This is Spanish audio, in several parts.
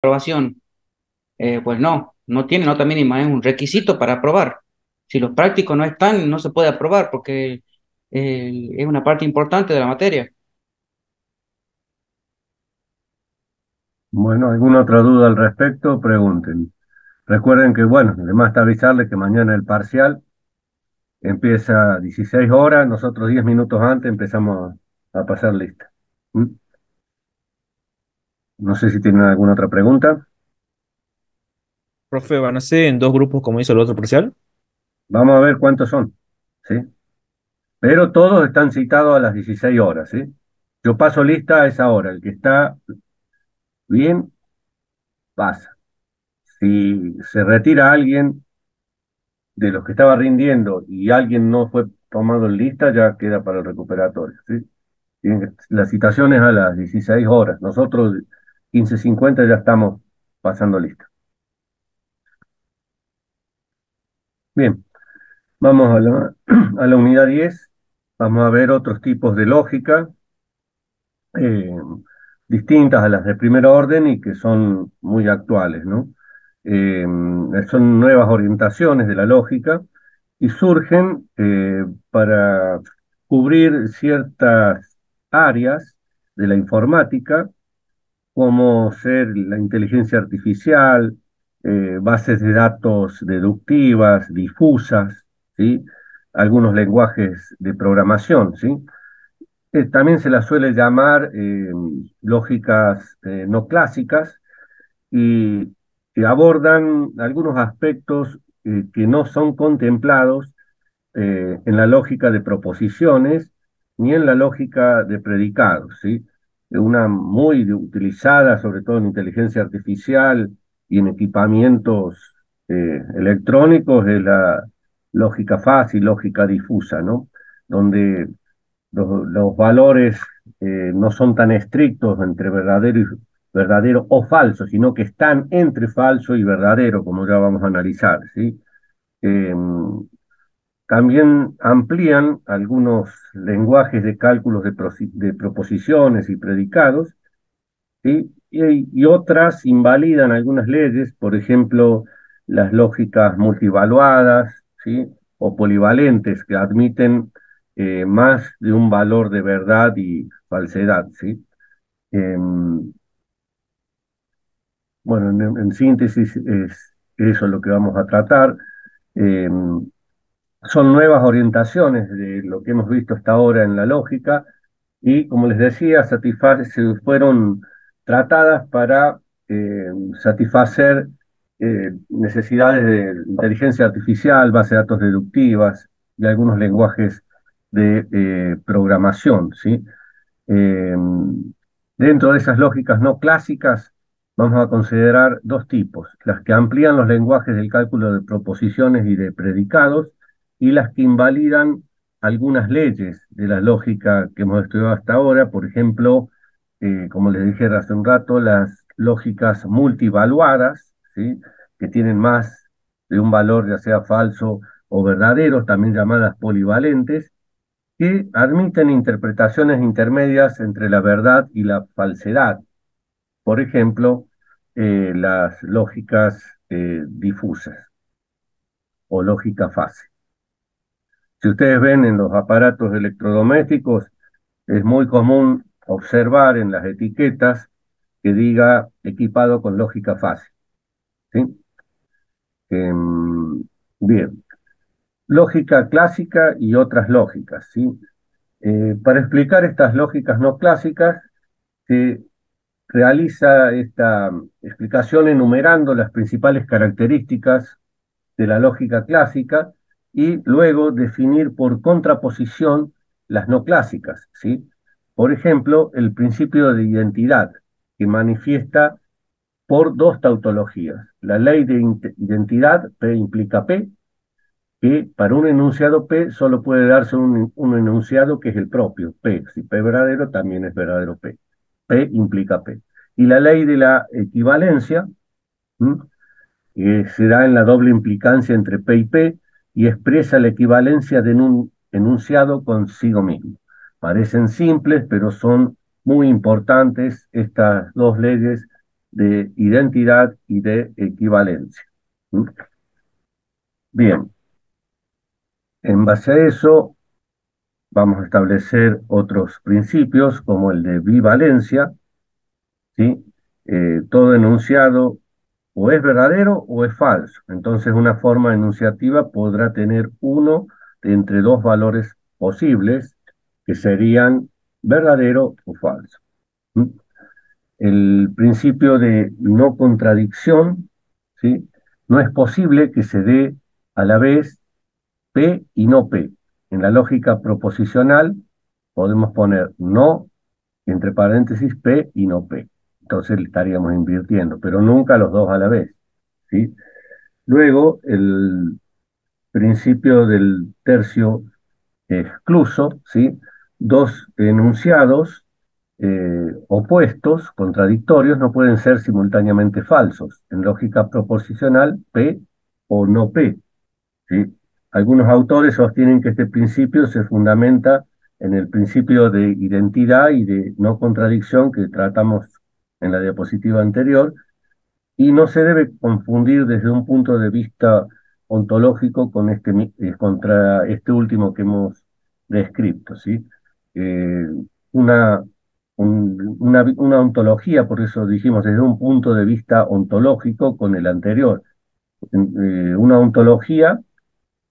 aprobación. Pues no tiene nota mínima, es un requisito para aprobar. Si los prácticos no están, no se puede aprobar porque es una parte importante de la materia. Bueno, ¿alguna otra duda al respecto? Pregunten. Recuerden que, bueno, además está avisarles que mañana el parcial empieza a 16 horas, nosotros 10 minutos antes empezamos a pasar lista. ¿Mm? No sé si tienen alguna otra pregunta. Profe, van a ser en dos grupos como hizo el otro parcial. Vamos a ver cuántos son, ¿sí? Pero todos están citados a las 16 horas, ¿sí? Yo paso lista a esa hora. El que está bien, pasa. Si se retira alguien de los que estaba rindiendo y alguien no fue tomado en lista, ya queda para el recuperatorio, ¿sí? La citación es a las 16 horas. Nosotros 15:50 ya estamos pasando lista. Bien, vamos a a la unidad 10. Vamos a ver otros tipos de lógica eh, distintas a las de primer orden y que son muy actuales, ¿no? Eh, Son nuevas orientaciones de la lógica y surgen para cubrir ciertas áreas de la informática, como ser la inteligencia artificial, bases de datos deductivas, difusas, ¿sí? Algunos lenguajes de programación, ¿sí? También se las suele llamar lógicas no clásicas y que abordan algunos aspectos que no son contemplados en la lógica de proposiciones ni en la lógica de predicados, ¿sí? Una muy utilizada, sobre todo en inteligencia artificial y en equipamientos electrónicos, es la lógica fácil, lógica difusa, ¿no? Donde los valores no son tan estrictos entre verdadero o falso, sino que están entre falso y verdadero, como ya vamos a analizar, ¿sí? Em, También amplían algunos lenguajes de cálculos de proposiciones y predicados, ¿sí? Y otras invalidan algunas leyes, por ejemplo, las lógicas multivaluadas, ¿sí? O polivalentes, que admiten más de un valor de verdad y falsedad, ¿sí? Em, bueno, en síntesis es eso lo que vamos a tratar. Em, Son nuevas orientaciones de lo que hemos visto hasta ahora en la lógica y, como les decía, fueron tratadas para eh, satisfacer necesidades de inteligencia artificial, base de datos deductivas y algunos lenguajes de programación, ¿sí? Eh, Dentro de esas lógicas no clásicas, vamos a considerar dos tipos: las que amplían los lenguajes del cálculo de proposiciones y de predicados, y las que invalidan algunas leyes de la lógica que hemos estudiado hasta ahora, por ejemplo, como les dije hace un rato, las lógicas multivaluadas, ¿sí? Que tienen más de un valor, ya sea falso o verdadero, también llamadas polivalentes, que admiten interpretaciones intermedias entre la verdad y la falsedad. Por ejemplo, las lógicas difusas o lógica fácil. Si ustedes ven en los aparatos electrodomésticos, es muy común observar en las etiquetas que diga equipado con lógica fácil, ¿sí? Em, Bien, lógica clásica y otras lógicas, ¿sí? Para explicar estas lógicas no clásicas, se realiza esta explicación enumerando las principales características de la lógica clásica y luego definir por contraposición las no clásicas, ¿sí? Por ejemplo, el principio de identidad, que manifiesta por dos tautologías: la ley de identidad, P implica P, que para un enunciado P solo puede darse un enunciado que es el propio P. Si P es verdadero, también es verdadero P. P implica P. Y la ley de la equivalencia, ¿m? Que se da en la doble implicancia entre P y P y expresa la equivalencia de un enunciado consigo mismo. Parecen simples, pero son muy importantes estas dos leyes de identidad y de equivalencia. ¿Mm? Bien, en base a eso vamos a establecer otros principios como el de bivalencia, ¿sí? Todo enunciado o es verdadero o es falso. Entonces una forma enunciativa podrá tener uno de entre dos valores posibles que serían verdadero o falso. ¿Mm? El principio de no contradicción, ¿sí? No es posible que se dé a la vez P y no P. En la lógica proposicional podemos poner no entre paréntesis P y no P. Entonces le estaríamos invirtiendo, pero nunca los dos a la vez, ¿sí? Luego, el principio del tercio excluso, ¿sí? Dos enunciados opuestos, contradictorios, no pueden ser simultáneamente falsos. En lógica proposicional, P o no P, ¿sí? Algunos autores sostienen que este principio se fundamenta en el principio de identidad y de no contradicción que tratamos en la diapositiva anterior, y no se debe confundir desde un punto de vista ontológico con contra este último que hemos descrito, ¿sí? Eh, una, una ontología, por eso dijimos, desde un punto de vista ontológico con el anterior. Una ontología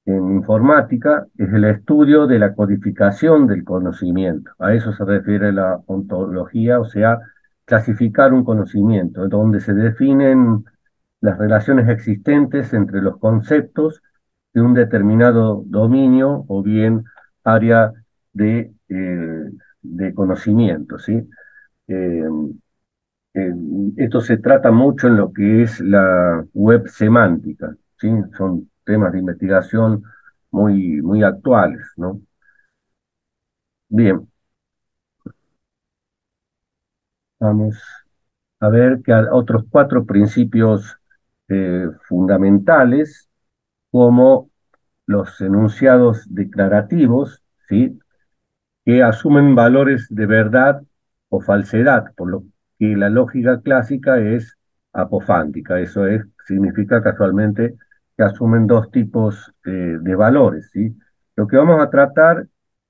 en informática es el estudio de la codificación del conocimiento. A eso se refiere la ontología, o sea, clasificar un conocimiento, donde se definen las relaciones existentes entre los conceptos de un determinado dominio o bien área de conocimiento, ¿sí? Eh, eh, Esto se trata mucho en lo que es la web semántica, ¿sí? Son temas de investigación muy actuales, ¿no? Bien, vamos a ver que otros cuatro principios fundamentales, como los enunciados declarativos, ¿sí? Que asumen valores de verdad o falsedad, por lo que la lógica clásica es apofántica. Eso es, significa casualmente que asumen dos tipos de valores, ¿sí? Lo que vamos a tratar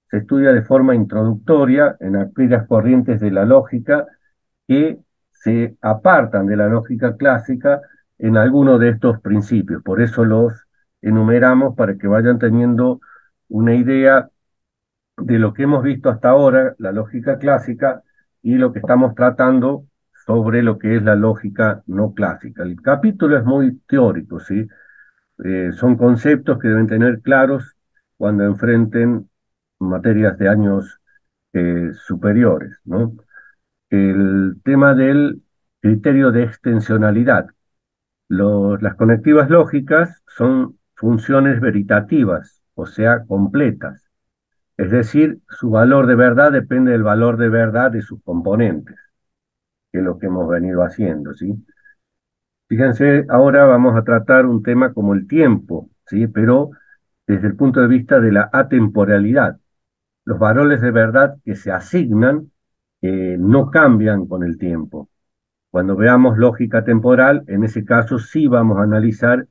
se estudia de forma introductoria en aquellas corrientes de la lógica que se apartan de la lógica clásica en alguno de estos principios. Por eso los enumeramos para que vayan teniendo una idea de lo que hemos visto hasta ahora, la lógica clásica, y lo que estamos tratando sobre lo que es la lógica no clásica. El capítulo es muy teórico, ¿sí? Son conceptos que deben tener claros cuando enfrenten materias de años superiores, ¿no? El tema del criterio de extensionalidad. Las conectivas lógicas son funciones veritativas, o sea, completas. Es decir, su valor de verdad depende del valor de verdad de sus componentes, que es lo que hemos venido haciendo, ¿sí? Fíjense, ahora vamos a tratar un tema como el tiempo, ¿sí? Pero desde el punto de vista de la atemporalidad. Los valores de verdad que se asignan no cambian con el tiempo. Cuando veamos lógica temporal, en ese caso sí vamos a analizar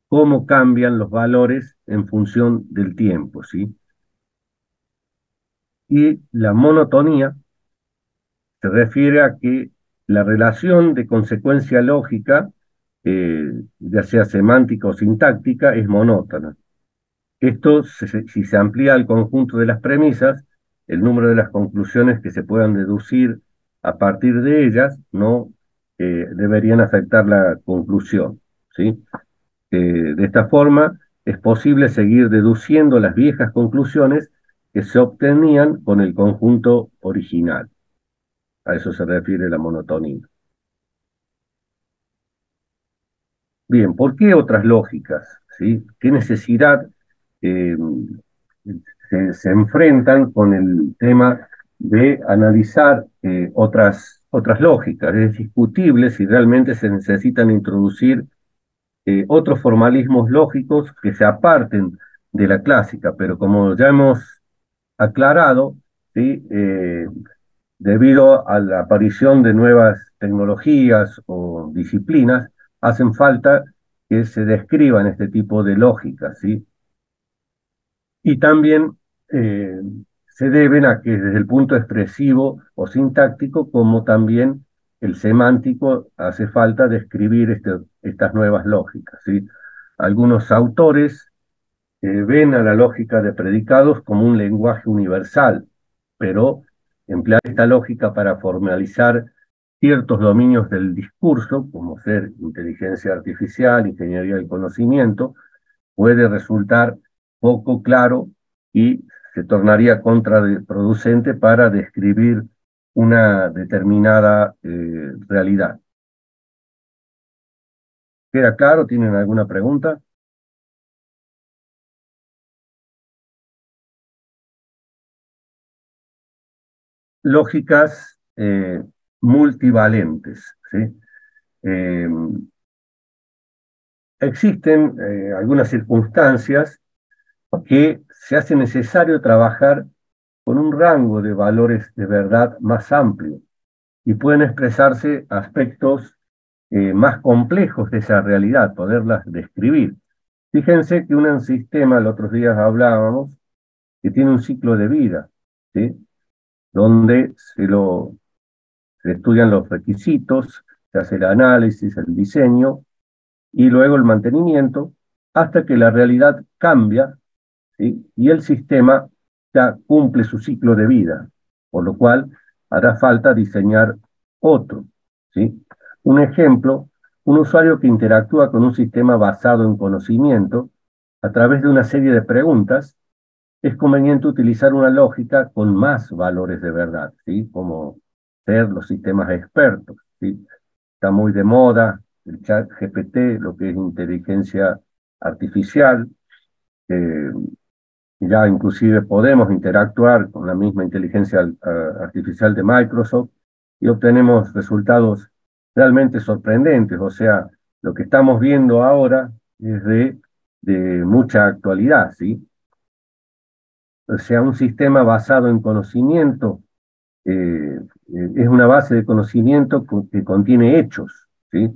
cómo cambian los valores en función del tiempo, ¿sí? Y la monotonía se refiere a que la relación de consecuencia lógica, ya sea semántica o sintáctica, es monótona. Esto, si se amplía al conjunto de las premisas, el número de las conclusiones que se puedan deducir a partir de ellas no deberían afectar la conclusión, ¿sí? De esta forma, es posible seguir deduciendo las viejas conclusiones que se obtenían con el conjunto original. A eso se refiere la monotonía. Bien, ¿por qué otras lógicas? ¿Sí? ¿Qué necesidad eh, se enfrentan con el tema de analizar otras lógicas? Es discutible si realmente se necesitan introducir otros formalismos lógicos que se aparten de la clásica, pero como ya hemos aclarado, ¿sí? debido a la aparición de nuevas tecnologías o disciplinas, hacen falta que se describan este tipo de lógicas, ¿sí? Y también eh, se deben a que desde el punto expresivo o sintáctico, como también el semántico, hace falta describir estas nuevas lógicas, ¿sí? Algunos autores ven a la lógica de predicados como un lenguaje universal, pero emplear esta lógica para formalizar ciertos dominios del discurso, como ser inteligencia artificial, ingeniería del conocimiento, puede resultar poco claro y se tornaría contraproducente para describir una determinada realidad. ¿Queda claro? ¿Tienen alguna pregunta? Lógicas multivalentes, ¿sí? Eh, Existen algunas circunstancias que se hace necesario trabajar con un rango de valores de verdad más amplio y pueden expresarse aspectos más complejos de esa realidad, poderlas describir. Fíjense que un sistema, los otros días hablábamos, que tiene un ciclo de vida, ¿sí? Donde se estudian los requisitos, se hace el análisis, el diseño y luego el mantenimiento, hasta que la realidad cambia, ¿sí? Y el sistema ya cumple su ciclo de vida, por lo cual hará falta diseñar otro, ¿sí? Un ejemplo, un usuario que interactúa con un sistema basado en conocimiento a través de una serie de preguntas, es conveniente utilizar una lógica con más valores de verdad, ¿sí? Como ser los sistemas expertos, ¿sí? Está muy de moda el chat GPT, lo que es inteligencia artificial. eh, ya inclusive podemos interactuar con la misma inteligencia artificial de Microsoft y obtenemos resultados realmente sorprendentes. O sea, lo que estamos viendo ahora es de mucha actualidad, ¿sí? O sea, un sistema basado en conocimiento es una base de conocimiento que contiene hechos, ¿sí?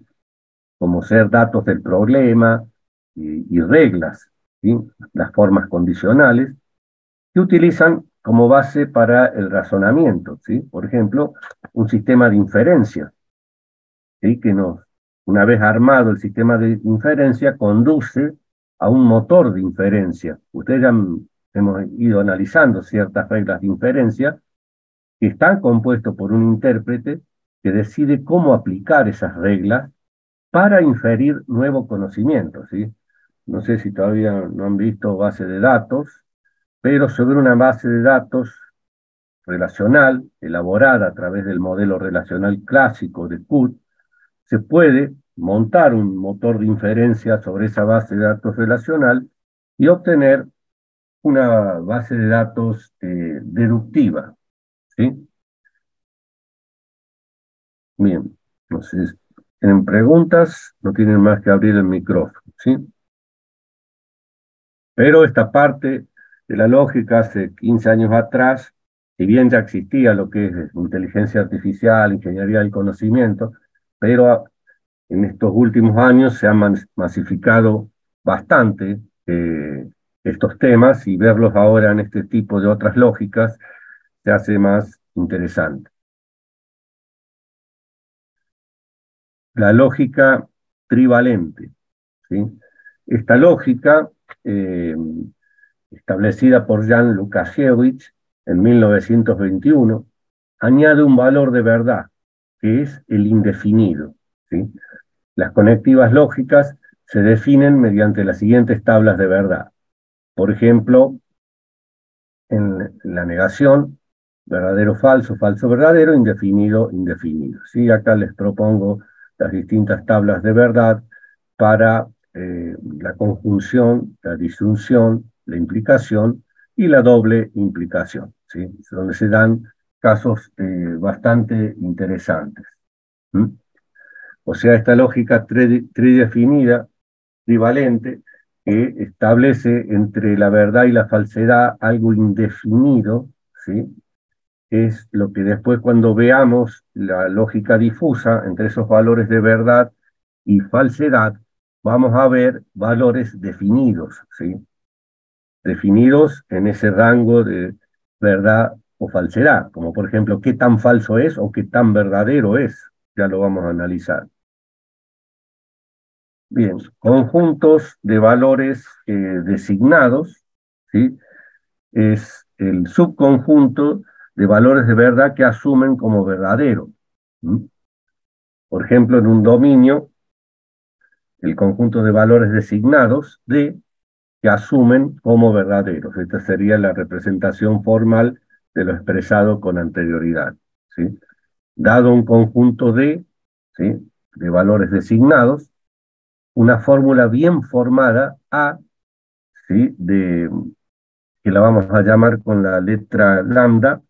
Como ser datos del problema y reglas, ¿sí? Las formas condicionales, que utilizan como base para el razonamiento, ¿sí? Por ejemplo, un sistema de inferencia, ¿sí? Una vez armado el sistema de inferencia, conduce a un motor de inferencia. Ustedes ya hemos ido analizando ciertas reglas de inferencia que están compuestos por un intérprete que decide cómo aplicar esas reglas para inferir nuevo conocimiento, ¿sí? No sé si todavía no han visto base de datos, pero sobre una base de datos relacional, elaborada a través del modelo relacional clásico de CUT, se puede montar un motor de inferencia sobre esa base de datos relacional y obtener una base de datos deductiva, ¿sí? Bien, entonces, tienen preguntas, no tienen más que abrir el micrófono, ¿sí? Pero esta parte de la lógica hace 15 años atrás, si bien ya existía lo que es inteligencia artificial, ingeniería del conocimiento, pero en estos últimos años se han masificado bastante estos temas y verlos ahora en este tipo de otras lógicas se hace más interesante. La lógica trivalente, ¿sí? Esta lógica eh, establecida por Jan Lukasiewicz en 1921, añade un valor de verdad, que es el indefinido, ¿sí? Las conectivas lógicas se definen mediante las siguientes tablas de verdad. Por ejemplo, en la negación, verdadero, falso, verdadero, indefinido, indefinido. ¿Sí? Acá les propongo las distintas tablas de verdad para la conjunción, la disyunción, la implicación y la doble implicación, ¿sí? Donde se dan casos bastante interesantes. ¿Mm? O sea, esta lógica tridefinida, trivalente, que establece entre la verdad y la falsedad algo indefinido, ¿sí? es lo que después cuando veamos la lógica difusa entre esos valores de verdad y falsedad, vamos a ver valores definidos, ¿sí? Definidos en ese rango de verdad o falsedad, como por ejemplo, qué tan falso es o qué tan verdadero es, ya lo vamos a analizar. Bien, conjuntos de valores designados, ¿sí? Es el subconjunto de valores de verdad que asumen como verdadero. ¿Mm? Por ejemplo, en un dominio, el conjunto de valores designados D que asumen como verdaderos. Esta sería la representación formal de lo expresado con anterioridad, ¿sí? Dado un conjunto ¿sí? de valores designados, una fórmula bien formada A, ¿sí? Que la vamos a llamar con la letra lambda,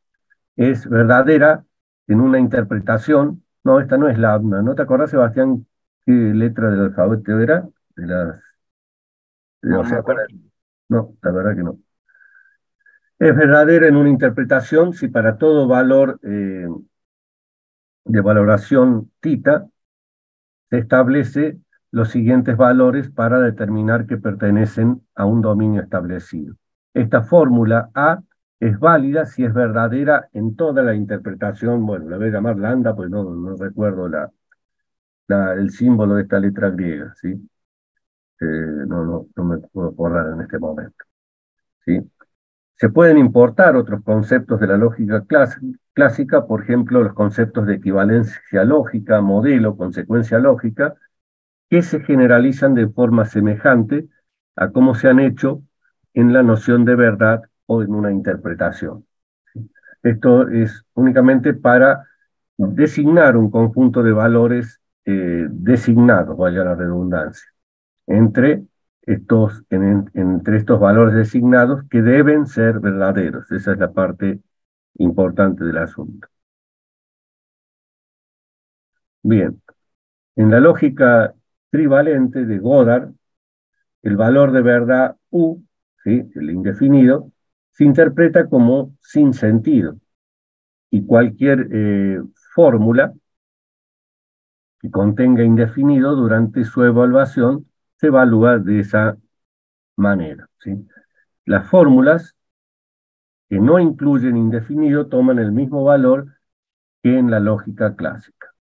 es verdadera en una interpretación. No, esta no es lambda. ¿No te acordás, Sebastián, qué letra del alfabeto era? De las, No, o no me sea, acuerdo. no, la verdad que no. Es verdadera en una interpretación si para todo valor de valoración tita se establece los siguientes valores para determinar que pertenecen a un dominio establecido. Esta fórmula A es válida si es verdadera en toda la interpretación. Bueno, la voy a llamar lambda, pues no recuerdo el símbolo de esta letra griega, ¿sí? No me puedo acordar en este momento, ¿sí? Se pueden importar otros conceptos de la lógica clásica, por ejemplo, los conceptos de equivalencia lógica, modelo, consecuencia lógica, que se generalizan de forma semejante a cómo se han hecho en la noción de verdad o en una interpretación. Esto es únicamente para designar un conjunto de valores designados, vaya la redundancia, entre entre estos valores designados que deben ser verdaderos. Esa es la parte importante del asunto. Bien, en la lógica trivalente de Goddard, el valor de verdad U, ¿sí? El indefinido, se interpreta como sin sentido y cualquier fórmula que contenga indefinido durante su evaluación se evalúa de esa manera, ¿sí? Las fórmulas que no incluyen indefinido toman el mismo valor que en la lógica clásica,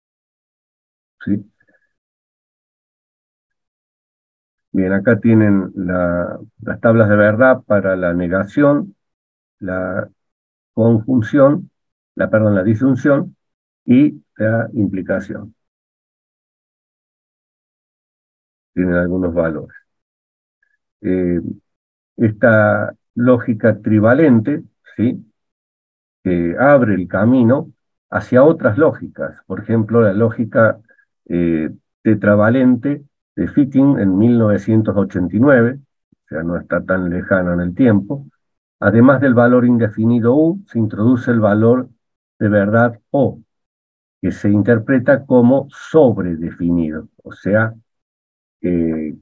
¿sí? Bien, acá tienen las tablas de verdad para la negación, la conjunción, la disyunción y la implicación. Tienen algunos valores. Eh, Esta lógica trivalente, ¿sí? Abre el camino hacia otras lógicas. Por ejemplo, la lógica tetravalente de Fitting en 1989, o sea, no está tan lejana en el tiempo. Además del valor indefinido U, se introduce el valor de verdad O, que se interpreta como sobredefinido, o sea, eh,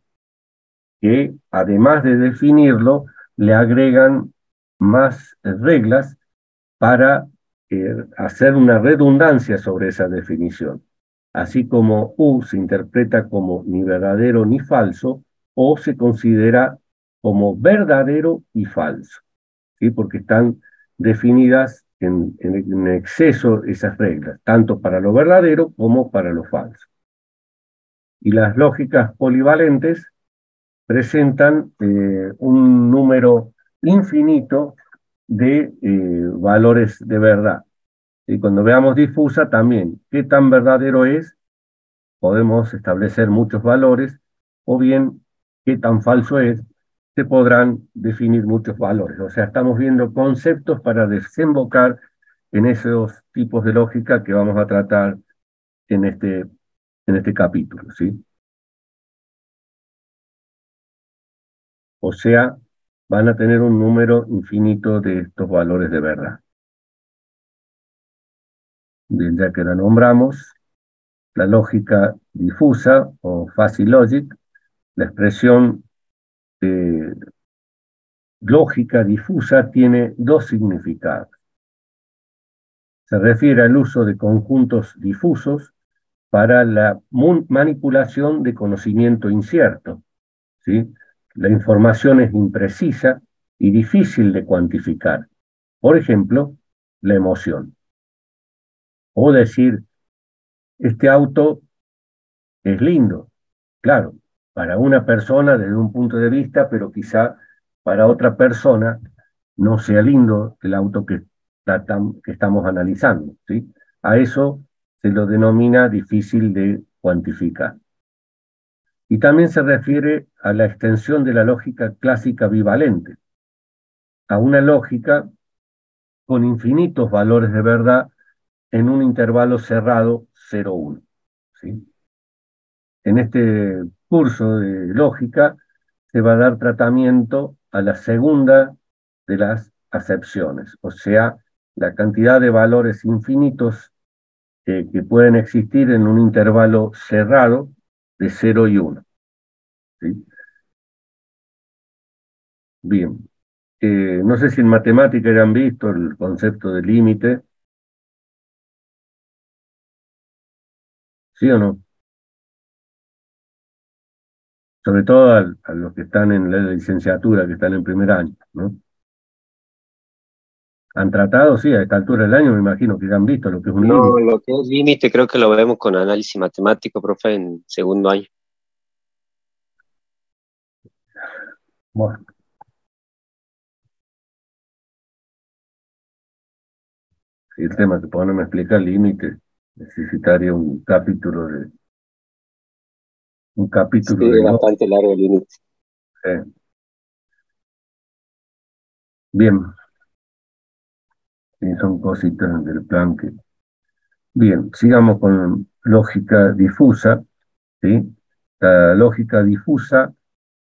que además de definirlo, le agregan más reglas para hacer una redundancia sobre esa definición. Así como U se interpreta como ni verdadero ni falso, O se considera como verdadero y falso, ¿sí? Porque están definidas en exceso esas reglas, tanto para lo verdadero como para lo falso. Y las lógicas polivalentes presentan un número infinito de valores de verdad. Y cuando veamos difusa también, qué tan verdadero es, podemos establecer muchos valores, o bien qué tan falso es, se podrán definir muchos valores. O sea, estamos viendo conceptos para desembocar en esos tipos de lógica que vamos a tratar en este capítulo, ¿sí? O sea, van a tener un número infinito de estos valores de verdad. Bien, ya que la nombramos, la lógica difusa o fuzzy logic, la expresión lógica difusa tiene dos significados. Se refiere al uso de conjuntos difusos para la manipulación de conocimiento incierto, ¿sí? La información es imprecisa y difícil de cuantificar. Por ejemplo, la emoción. O decir, este auto es lindo. Claro, para una persona desde un punto de vista, pero quizá para otra persona no sea lindo el auto que estamos analizando, ¿sí? A eso se lo denomina difícil de cuantificar. Y también se refiere a la extensión de la lógica clásica bivalente, a una lógica con infinitos valores de verdad en un intervalo cerrado 0,1, ¿sí? En este curso de lógica se va a dar tratamiento a la segunda de las acepciones, o sea, la cantidad de valores infinitos que pueden existir en un intervalo cerrado de 0 y 1, ¿sí? Bien. No sé si en matemática han visto el concepto de límite, ¿sí o no? Sobre todo a los que están en la licenciatura, que están en primer año, ¿no? Han tratado, sí, a esta altura del año me imagino que ya han visto lo que es un No, límite. lo que es límite creo que lo vemos con análisis matemático, profe, en segundo año. Bueno, si el tema que ponerme a explicar límite necesitaría un Sí, capítulo de es lógica. bastante largo el límite. Bien, sí, son cositas del plan que... Bien, sigamos con lógica difusa, ¿sí? La lógica difusa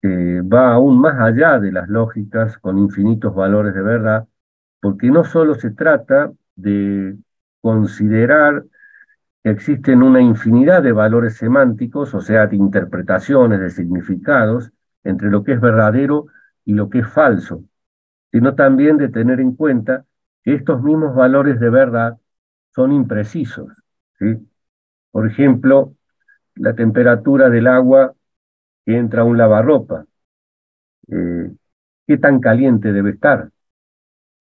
va aún más allá de las lógicas con infinitos valores de verdad, porque no solo se trata de considerar que existen una infinidad de valores semánticos, o sea, de interpretaciones, de significados, entre lo que es verdadero y lo que es falso, sino también de tener en cuenta que estos mismos valores de verdad son imprecisos, ¿sí? Por ejemplo, la temperatura del agua que entra a un lavarropa, eh, qué tan caliente debe estar,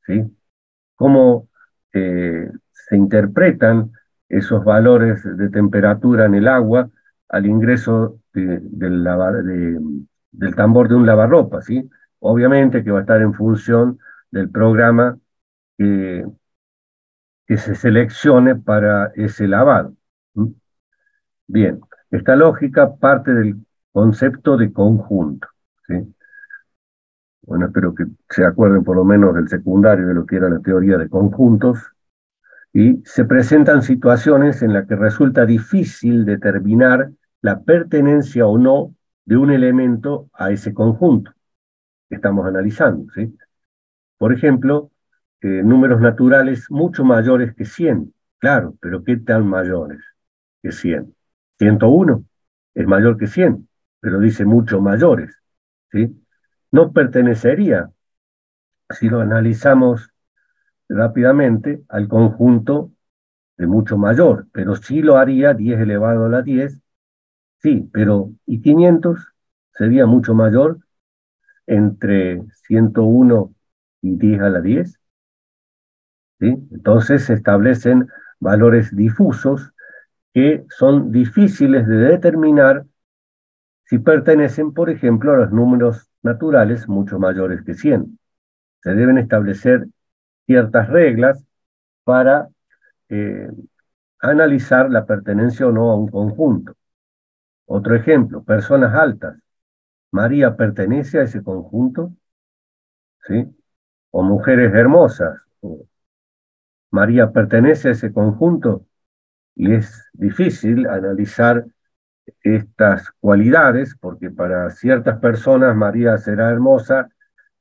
¿sí? Cómo se interpretan esos valores de temperatura en el agua al ingreso del tambor de un lavarropa, ¿sí? Obviamente que va a estar en función del programa que, que se seleccione para ese lavado. ¿Mm? Bien, esta lógica parte del concepto de conjunto, ¿sí? Bueno, espero que se acuerden por lo menos del secundario de lo que era la teoría de conjuntos, y se presentan situaciones en las que resulta difícil determinar la pertenencia o no de un elemento a ese conjunto que estamos analizando, ¿sí? Por ejemplo, números naturales mucho mayores que 100, claro, pero ¿qué tan mayores que 100? 101 es mayor que 100, pero dice mucho mayores, ¿sí? No pertenecería, si lo analizamos rápidamente, al conjunto de mucho mayor, pero sí lo haría 10 elevado a la 10, sí, pero ¿y 500? Sería mucho mayor entre 101 y 10 a la 10, ¿sí? Entonces se establecen valores difusos que son difíciles de determinar si pertenecen, por ejemplo, a los números naturales mucho mayores que 100. Se deben establecer ciertas reglas para eh, analizar la pertenencia o no a un conjunto. Otro ejemplo, personas altas. ¿María pertenece a ese conjunto? ¿Sí? O mujeres hermosas. ¿María pertenece a ese conjunto? Y es difícil analizar estas cualidades porque para ciertas personas María será hermosa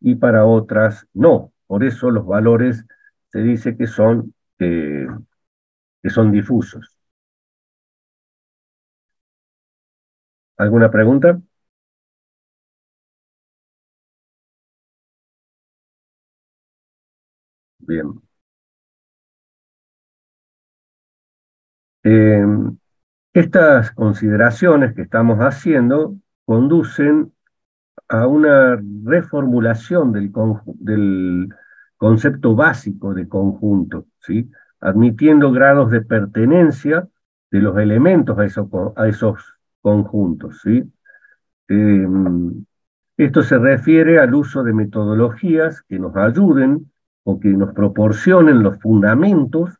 y para otras no. Por eso los valores se dice que son difusos. ¿Alguna pregunta? Bien. Eh, Estas consideraciones que estamos haciendo conducen a una reformulación del concepto básico de conjunto, ¿sí? Admitiendo grados de pertenencia de los elementos a esos conjuntos, ¿sí? Eh, Esto se refiere al uso de metodologías que nos ayuden o que nos proporcionen los fundamentos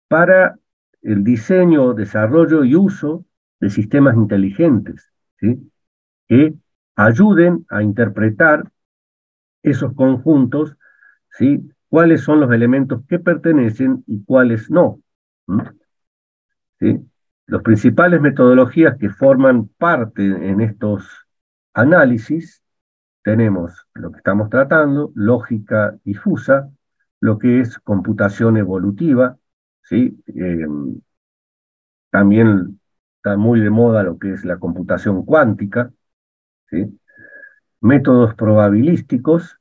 para el diseño, desarrollo y uso de sistemas inteligentes, ¿sí? Que ayuden a interpretar esos conjuntos, ¿sí? Cuáles son los elementos que pertenecen y cuáles no. ¿Sí? Las principales metodologías que forman parte en estos análisis tenemos lo que estamos tratando, lógica difusa, lo que es computación evolutiva, ¿sí? También está muy de moda lo que es la computación cuántica, ¿sí? Métodos probabilísticos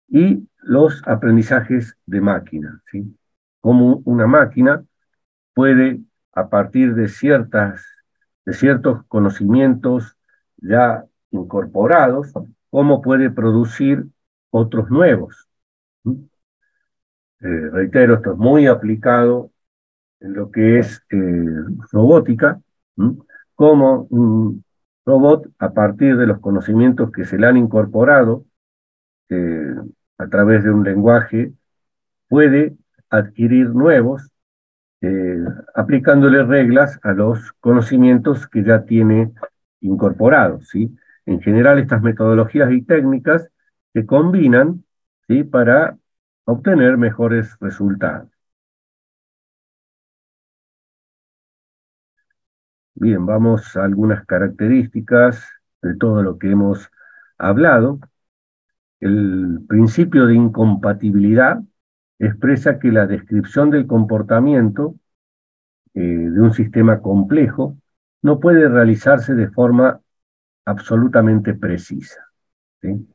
y los aprendizajes de máquina, ¿sí? Cómo una máquina puede, a partir de ciertos conocimientos ya incorporados, cómo puede producir otros nuevos. Reitero, esto es muy aplicado en lo que es robótica, cómo un robot, a partir de los conocimientos que se le han incorporado eh, a través de un lenguaje, puede adquirir nuevos, eh, aplicándole reglas a los conocimientos que ya tiene incorporados, ¿sí? En general, estas metodologías y técnicas se combinan, ¿sí? Para obtener mejores resultados. Bien, vamos a algunas características de todo lo que hemos hablado. El principio de incompatibilidad expresa que la descripción del comportamiento de un sistema complejo no puede realizarse de forma absolutamente precisa, ¿sí?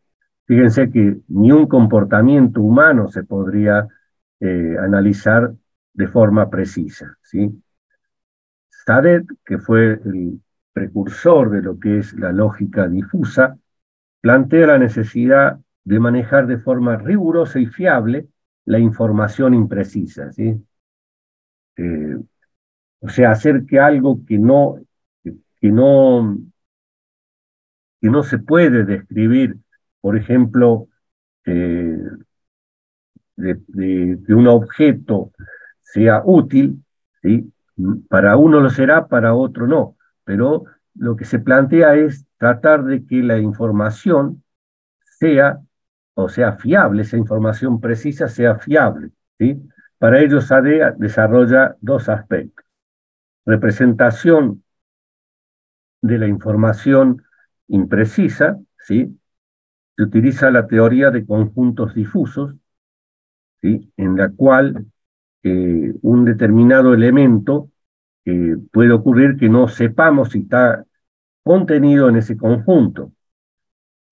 Fíjense que ni un comportamiento humano se podría analizar de forma precisa, ¿sí? Sadet, que fue el precursor de lo que es la lógica difusa, plantea la necesidad de manejar de forma rigurosa y fiable la información imprecisa, ¿sí? Eh, o sea, hacer que algo que no, que no se puede describir, por ejemplo, eh, de un objeto sea útil, ¿sí? Para uno lo será, para otro no, pero lo que se plantea es tratar de que la información sea, o sea, fiable, esa información precisa sea fiable, ¿sí? Para ello SADE desarrolla dos aspectos: representación de la información imprecisa, ¿sí? Se utiliza la teoría de conjuntos difusos, ¿sí? En la cual un determinado elemento puede ocurrir que no sepamos si está contenido en ese conjunto.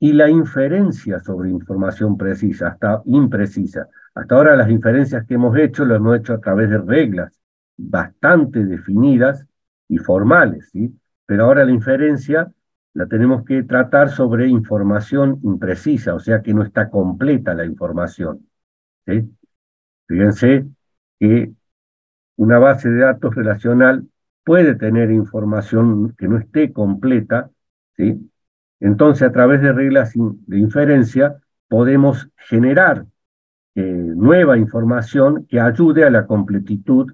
Y la inferencia sobre información precisa, hasta imprecisa. Hasta ahora las inferencias que hemos hecho lo hemos hecho a través de reglas bastante definidas y formales, ¿sí? Pero ahora la inferencia la tenemos que tratar sobre información imprecisa, o sea que no está completa la información, ¿sí? Fíjense que una base de datos relacional puede tener información que no esté completa, ¿sí? Entonces, a través de reglas de inferencia, podemos generar nueva información que ayude a la completitud,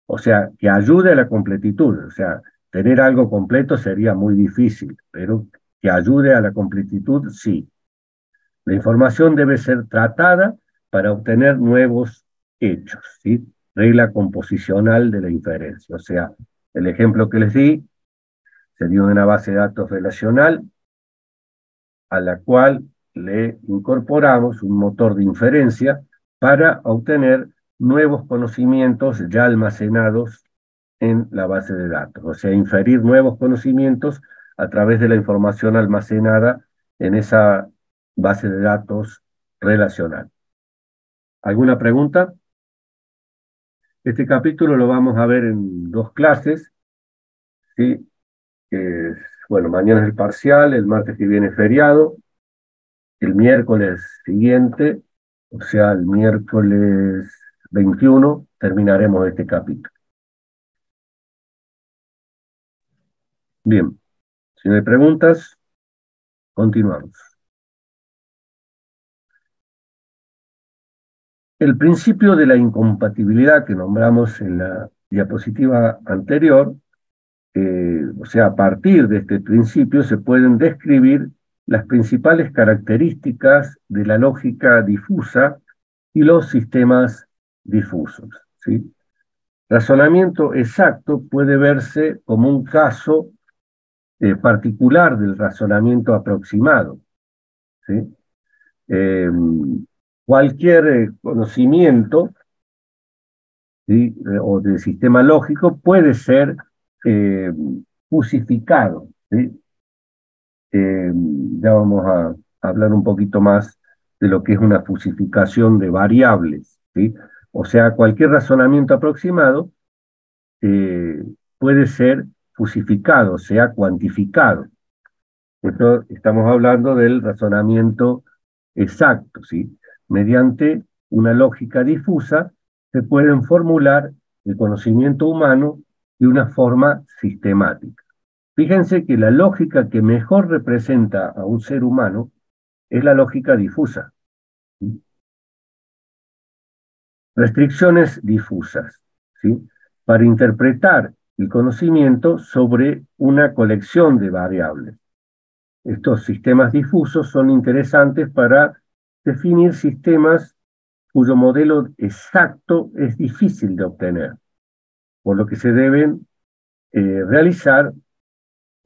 o sea, que ayude a la completitud. O sea, tener algo completo sería muy difícil, pero que ayude a la completitud, sí. La información debe ser tratada para obtener nuevos hechos, ¿sí? Regla composicional de la inferencia. O sea, el ejemplo que les di sería una base de datos relacional a la cual le incorporamos un motor de inferencia para obtener nuevos conocimientos ya almacenados en la base de datos. O sea, inferir nuevos conocimientos a través de la información almacenada en esa base de datos relacional. ¿Alguna pregunta? Este capítulo lo vamos a ver en 2 clases, ¿sí? Bueno, mañana es el parcial, el martes que viene es feriado, el miércoles siguiente, o sea, el miércoles 21, terminaremos este capítulo. Bien, si no hay preguntas, continuamos. El principio de la incompatibilidad que nombramos en la diapositiva anterior, o sea, a partir de este principio se pueden describir las principales características de la lógica difusa y los sistemas difusos, ¿sí? Razonamiento exacto puede verse como un caso particular del razonamiento aproximado, ¿sí? Eh, Cualquier conocimiento, ¿sí? O de sistema lógico puede ser eh, fusificado, ¿sí? Ya vamos a hablar un poquito más de lo que es una fusificación de variables, ¿sí? O sea, cualquier razonamiento aproximado eh, puede ser fusificado, sea cuantificado. Esto estamos hablando del razonamiento exacto, ¿sí? Mediante una lógica difusa se pueden formular el conocimiento humano de una forma sistemática. Fíjense que la lógica que mejor representa a un ser humano es la lógica difusa. Restricciones difusas, ¿sí? Para interpretar el conocimiento sobre una colección de variables. Estos sistemas difusos son interesantes para definir sistemas cuyo modelo exacto es difícil de obtener, por lo que se deben realizar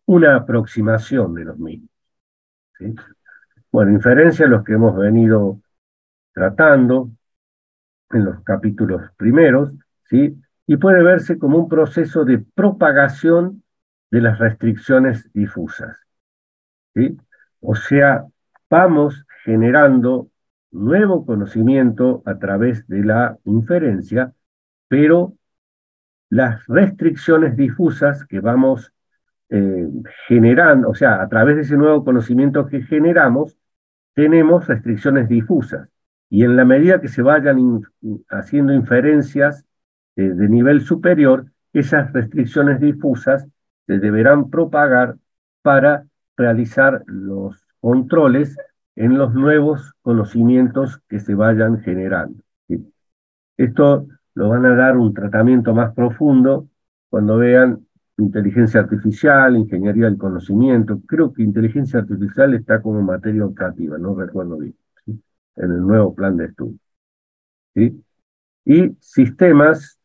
una aproximación de los mismos, ¿sí? Bueno, inferencia los que hemos venido tratando en los capítulos primeros, ¿sí? Y puede verse como un proceso de propagación de las restricciones difusas, ¿sí? O sea, vamos generando nuevo conocimiento a través de la inferencia, pero las restricciones difusas que vamos eh, generando, o sea, a través de ese nuevo conocimiento que generamos, tenemos restricciones difusas. Y en la medida que se vayan haciendo inferencias de nivel superior, esas restricciones difusas se deberán propagar para realizar los controles en los nuevos conocimientos que se vayan generando, ¿sí? Esto lo van a dar un tratamiento más profundo cuando vean inteligencia artificial, ingeniería del conocimiento. Creo que inteligencia artificial está como materia optativa, no recuerdo bien, ¿sí? En el nuevo plan de estudio, ¿sí? Y sistemas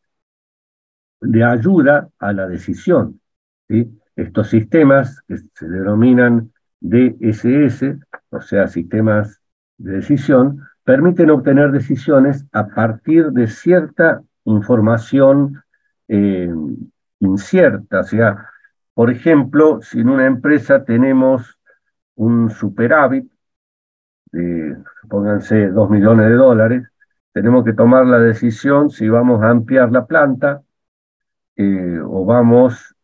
de ayuda a la decisión, ¿sí? Estos sistemas que se denominan DSS, o sea, sistemas de decisión, permiten obtener decisiones a partir de cierta información eh, incierta. O sea, por ejemplo, si en una empresa tenemos un superávit de, pónganse, $2 millones, tenemos que tomar la decisión si vamos a ampliar la planta o vamos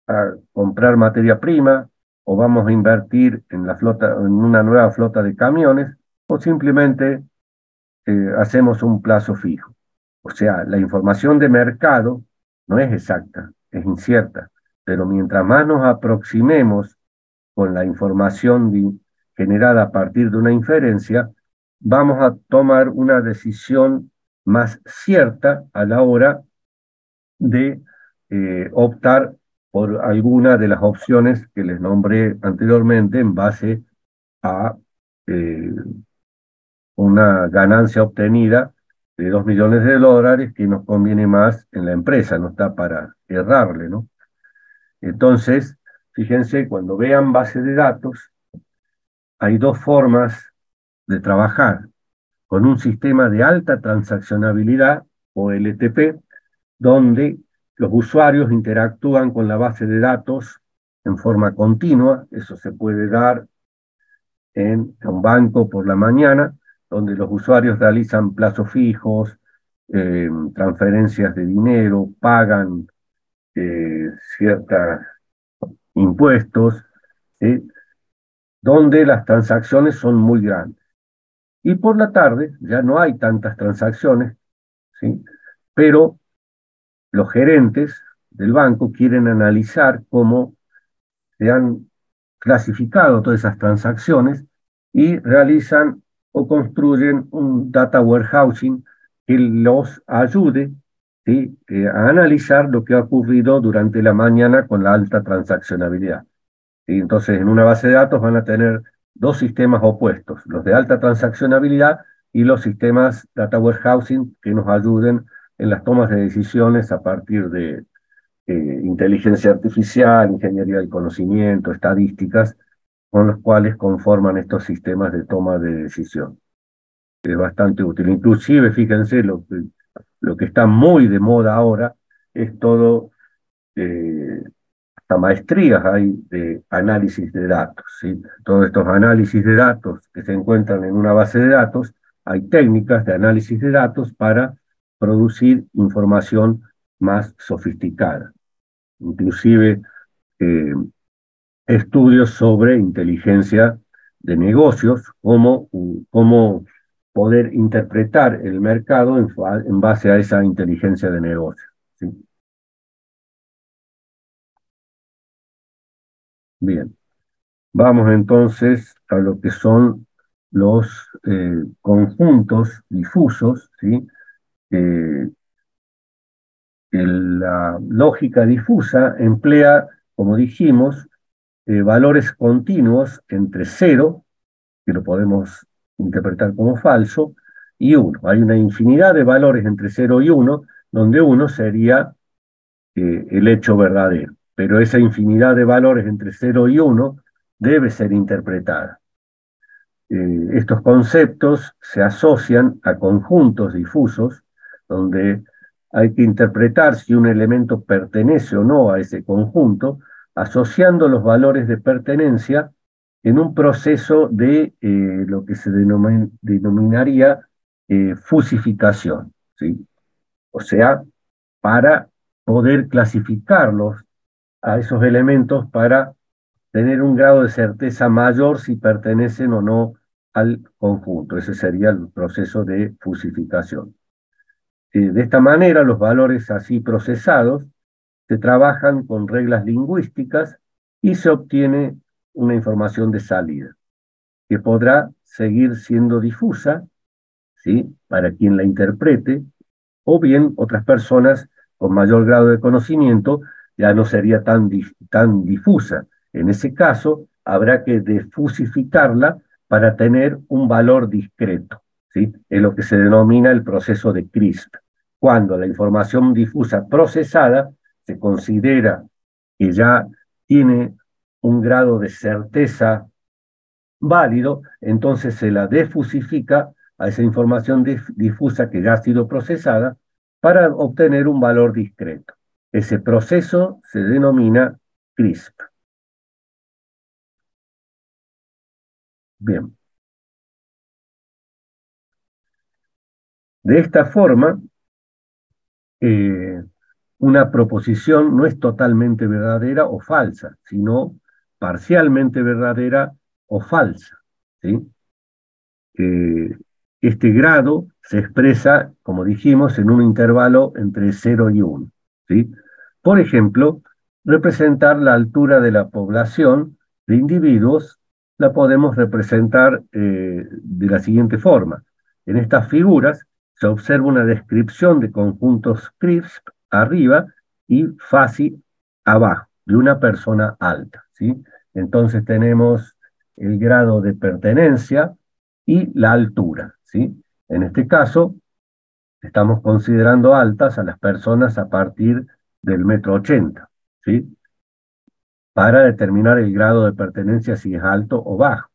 a comprar materia prima, o vamos a invertir en la flota, en una nueva flota de camiones, o simplemente hacemos un plazo fijo. O sea, la información de mercado no es exacta, es incierta, pero mientras más nos aproximemos con la información generada a partir de una inferencia, vamos a tomar una decisión más cierta a la hora de optar por alguna de las opciones que les nombré anteriormente en base a eh, una ganancia obtenida de $2 millones que nos conviene más en la empresa, no está para errarle, ¿no? Entonces, fíjense, cuando vean base de datos, hay dos formas de trabajar: con un sistema de alta transaccionabilidad, o LTP, donde los usuarios interactúan con la base de datos en forma continua. Eso se puede dar en un banco por la mañana, donde los usuarios realizan plazos fijos, transferencias de dinero, pagan ciertos impuestos, ¿sí? Donde las transacciones son muy grandes. Y por la tarde ya no hay tantas transacciones, ¿sí? Pero los gerentes del banco quieren analizar cómo se han clasificado todas esas transacciones y realizan o construyen un data warehousing que los ayude, ¿sí? A analizar lo que ha ocurrido durante la mañana con la alta transaccionabilidad. Y entonces, en una base de datos van a tener dos sistemas opuestos, los de alta transaccionabilidad y los sistemas data warehousing que nos ayuden en las tomas de decisiones a partir de inteligencia artificial, ingeniería del conocimiento, estadísticas, con los cuales conforman estos sistemas de toma de decisión. Es bastante útil. Inclusive, fíjense, lo que está muy de moda ahora es todo hasta maestrías hay de análisis de datos, ¿sí? Todos estos análisis de datos que se encuentran en una base de datos, hay técnicas de análisis de datos para producir información más sofisticada. Inclusive eh, estudios sobre inteligencia de negocios, cómo poder interpretar el mercado en base a esa inteligencia de negocios, ¿sí? Bien. Vamos entonces a lo que son los conjuntos difusos, ¿sí? Eh, la lógica difusa emplea, como dijimos, valores continuos entre 0, que lo podemos interpretar como falso, y 1. Hay una infinidad de valores entre 0 y 1, donde 1 sería el hecho verdadero. Pero esa infinidad de valores entre 0 y 1 debe ser interpretada. Estos conceptos se asocian a conjuntos difusos, donde hay que interpretar si un elemento pertenece o no a ese conjunto, asociando los valores de pertenencia en un proceso de lo que se denominaría fusificación, ¿sí? O sea, para poder clasificarlos a esos elementos para tener un grado de certeza mayor si pertenecen o no al conjunto. Ese sería el proceso de fusificación. De esta manera, los valores así procesados se trabajan con reglas lingüísticas y se obtiene una información de salida, que podrá seguir siendo difusa, ¿sí? Para quien la interprete, o bien otras personas con mayor grado de conocimiento ya no sería tan difusa. En ese caso, habrá que defusificarla para tener un valor discreto, ¿sí? Es lo que se denomina el proceso de CRISP. Cuando la información difusa procesada se considera que ya tiene un grado de certeza válido, entonces se la defusifica a esa información difusa que ya ha sido procesada para obtener un valor discreto. Ese proceso se denomina CRISP. Bien. De esta forma, una proposición no es totalmente verdadera o falsa, sino parcialmente verdadera o falsa, ¿sí? Este grado se expresa, como dijimos, en un intervalo entre 0 y 1, ¿sí? Por ejemplo, representar la altura de la población de individuos la podemos representar de la siguiente forma. En estas figuras se observa una descripción de conjuntos CRISP arriba y FASI abajo, de una persona alta, ¿sí? Entonces tenemos el grado de pertenencia y la altura, ¿sí? En este caso, estamos considerando altas a las personas a partir del 1,80 m, ¿sí? Para determinar el grado de pertenencia si es alto o bajo.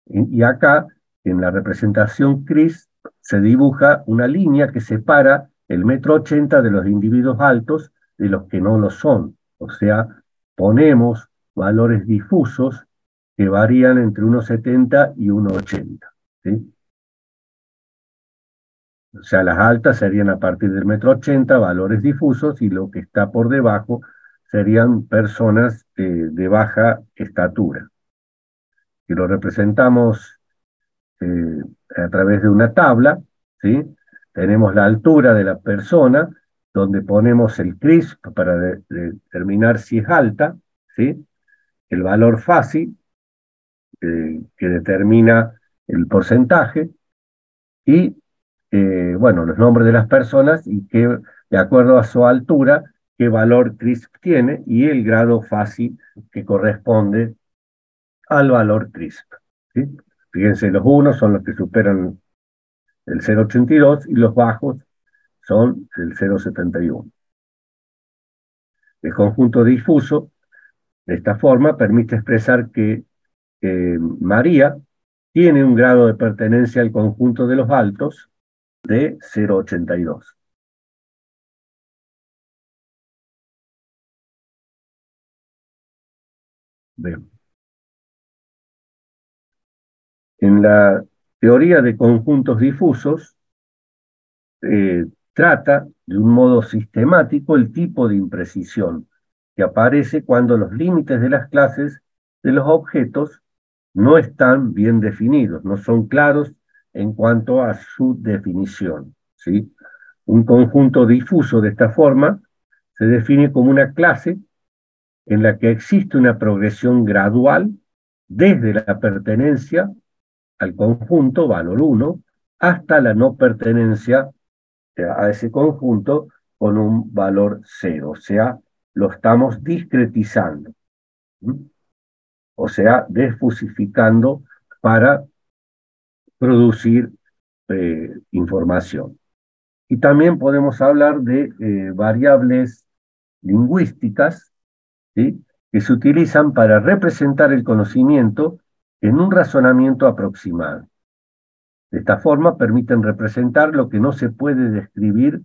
Y acá, en la representación CRISP, se dibuja una línea que separa el 1,80 m de los individuos altos de los que no lo son. O sea, ponemos valores difusos que varían entre 1,70 y 1,80, ¿sí? O sea, las altas serían a partir del 1,80 m, valores difusos, y lo que está por debajo serían personas de baja estatura. Y lo representamos a través de una tabla, ¿sí? Tenemos la altura de la persona, donde ponemos el CRISP para determinar si es alta, ¿sí? El valor FASI, que determina el porcentaje, y bueno, los nombres de las personas y que, de acuerdo a su altura, qué valor CRISP tiene, y el grado FASI que corresponde al valor CRISP, ¿sí? Fíjense, los unos son los que superan el 0,82 y los bajos son el 0,71. El conjunto difuso, de esta forma, permite expresar que María tiene un grado de pertenencia al conjunto de los altos de 0,82. Bien. En la teoría de conjuntos difusos, trata de un modo sistemático el tipo de imprecisión que aparece cuando los límites de las clases de los objetos no están bien definidos, no son claros en cuanto a su definición, ¿sí? Un conjunto difuso de esta forma se define como una clase en la que existe una progresión gradual desde la pertenencia al conjunto, valor 1, hasta la no pertenencia a ese conjunto con un valor 0. O sea, lo estamos discretizando. ¿Mm? O sea, desfusificando para producir información. Y también podemos hablar de variables lingüísticas, ¿sí?, que se utilizan para representar el conocimiento en un razonamiento aproximado. De esta forma permiten representar lo que no se puede describir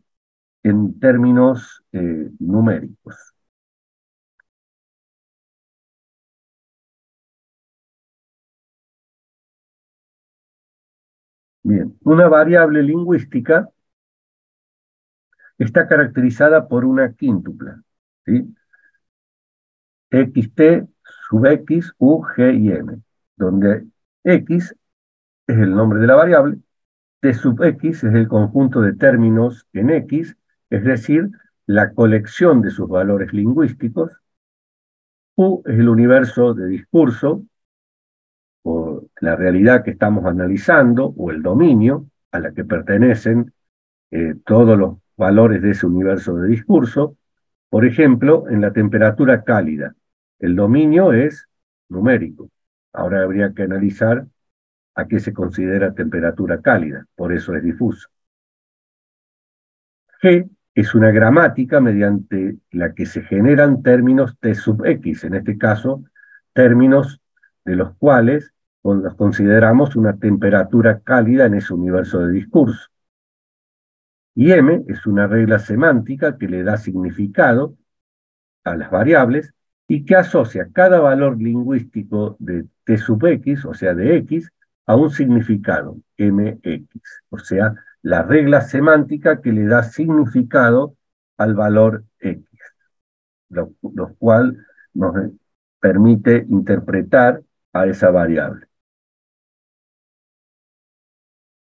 en términos numéricos. Bien, una variable lingüística está caracterizada por una quíntupla, ¿sí? xt, sub x, u, g y m, donde x es el nombre de la variable, t sub x es el conjunto de términos en x, es decir, la colección de sus valores lingüísticos, u es el universo de discurso, o la realidad que estamos analizando, o el dominio a la que pertenecen todos los valores de ese universo de discurso. Por ejemplo, en la temperatura cálida, el dominio es numérico. Ahora habría que analizar a qué se considera temperatura cálida, por eso es difuso. G es una gramática mediante la que se generan términos T sub X, en este caso, términos de los cuales los consideramos una temperatura cálida en ese universo de discurso. Y M es una regla semántica que le da significado a las variables y que asocia cada valor lingüístico de T sub X, o sea, de X, a un significado, MX, o sea, la regla semántica que le da significado al valor X, lo cual nos permite interpretar a esa variable,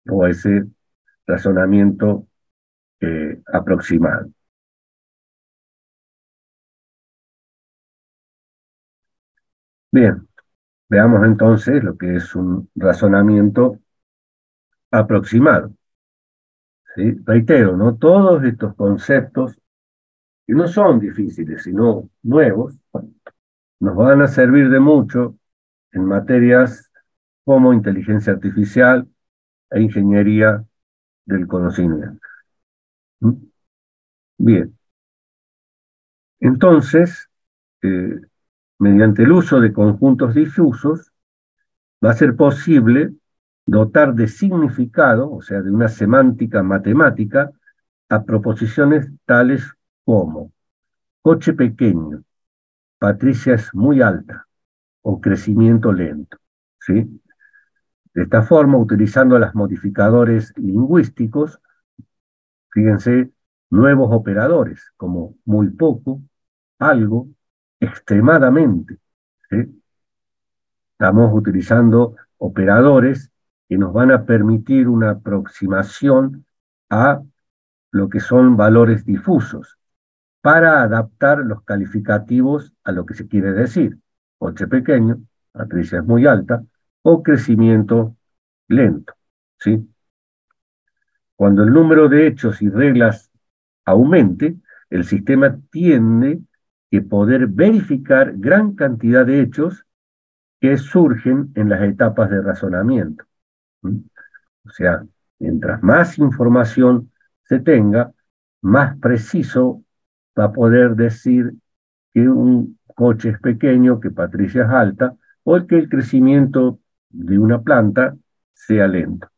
o ese razonamiento aproximado. Bien, veamos entonces lo que es un razonamiento aproximado, ¿sí? Reitero, ¿no? Todos estos conceptos, que no son difíciles, sino nuevos, nos van a servir de mucho en materias como inteligencia artificial e ingeniería del conocimiento. ¿Mm? Bien, entonces, mediante el uso de conjuntos difusos, va a ser posible dotar de significado, o sea, de una semántica matemática, a proposiciones tales como coche pequeño, Patricia es muy alta, o crecimiento lento, ¿sí? De esta forma, utilizando los modificadores lingüísticos, Fíjense, nuevos operadores como muy poco, algo, extremadamente. ¿Sí? Estamos utilizando operadores que nos van a permitir una aproximación a lo que son valores difusos para adaptar los calificativos a lo que se quiere decir. Coche pequeño, matriz muy alta, o crecimiento lento. ¿Sí? Cuando el número de hechos y reglas aumente, el sistema tiene que poder verificar gran cantidad de hechos que surgen en las etapas de razonamiento. ¿Mm? O sea, mientras más información se tenga, más preciso va a poder decir que un coche es pequeño, que Patricia es alta, o que el crecimiento de una planta sea lento.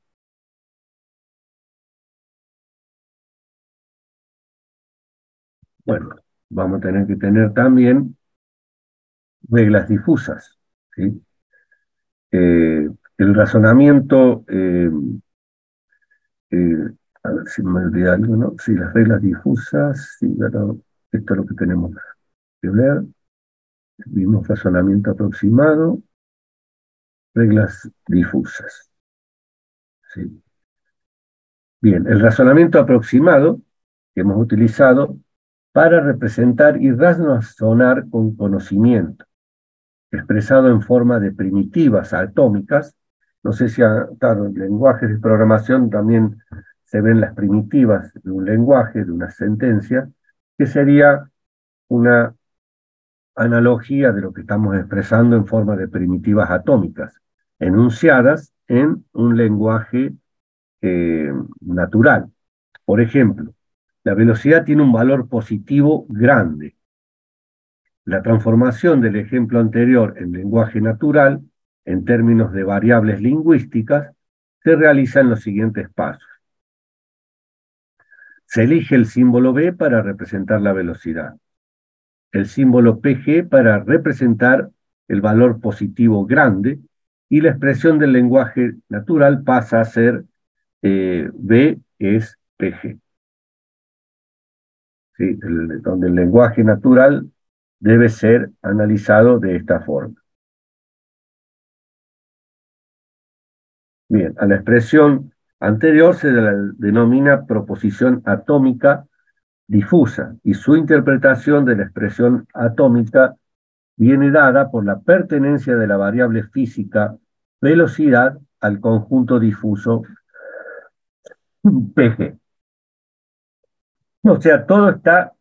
Bueno, vamos a tener que tener también reglas difusas, ¿sí? El razonamiento, a ver si me olvidé algo, ¿no? Sí, las reglas difusas, sí, pero esto es lo que tenemos que ver. Vimos razonamiento aproximado, reglas difusas. ¿Sí? Bien, el razonamiento aproximado que hemos utilizado para representar y razonar con conocimiento, expresado en forma de primitivas atómicas. No sé si, claro, en lenguajes de programación también se ven las primitivas de un lenguaje, de una sentencia, que sería una analogía de lo que estamos expresando en forma de primitivas atómicas, enunciadas en un lenguaje natural. Por ejemplo, la velocidad tiene un valor positivo grande. La transformación del ejemplo anterior en lenguaje natural, en términos de variables lingüísticas, se realiza en los siguientes pasos. Se elige el símbolo B para representar la velocidad, el símbolo PG para representar el valor positivo grande, y la expresión del lenguaje natural pasa a ser B es PG. ¿Sí? Donde el lenguaje natural debe ser analizado de esta forma. Bien, a la expresión anterior se la denomina proposición atómica difusa, y su interpretación de la expresión atómica viene dada por la pertenencia de la variable física velocidad al conjunto difuso PG. O sea, todo está